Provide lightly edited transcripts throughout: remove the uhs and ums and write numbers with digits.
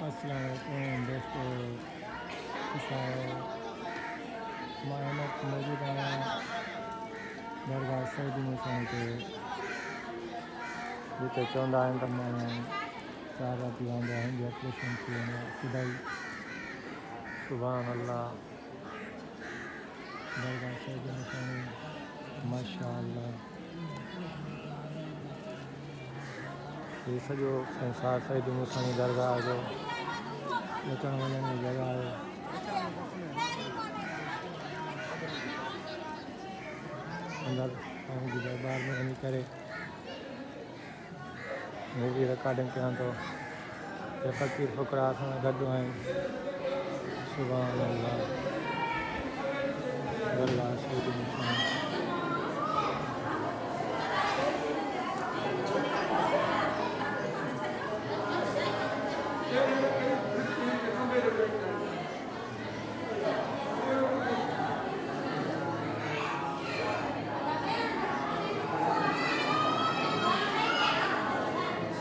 अस्सलाम वालेकुम दोस्तों, खुश आयो। मां हिन वक़्तु मौजूद आहियां दरगाह सईदी मोसाणी ते, जिते चवंदा आहिनि त माण्हू 4 राति रहंदा आहिनि, ऑपरेशन थी वेंदो आहे। खुदाई सुभान अल्लाह, दरगाह सईदी मोसाणी माशा अल्लाह। ये सॼो संसार सईदी मोसाणी दरगाह जो अचण वञण जी जॻह आहे। अंदरि माण्हू जी दरबार में वञी करे मूवी रिकॉर्डिंग कयां थो। ये फ़क़ीर फ़ुक़रा सां गॾु आहिनि। सुभान अल्लाह, दरगाह सईदी मोसाणी।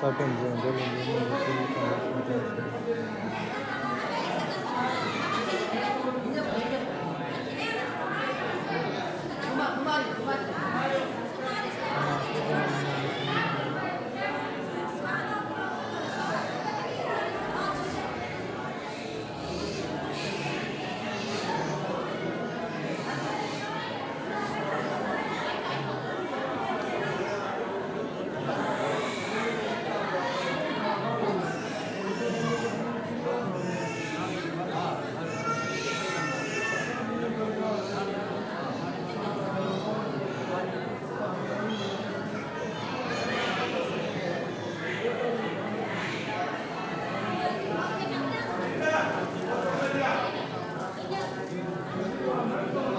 सभिनि जो दिलि जी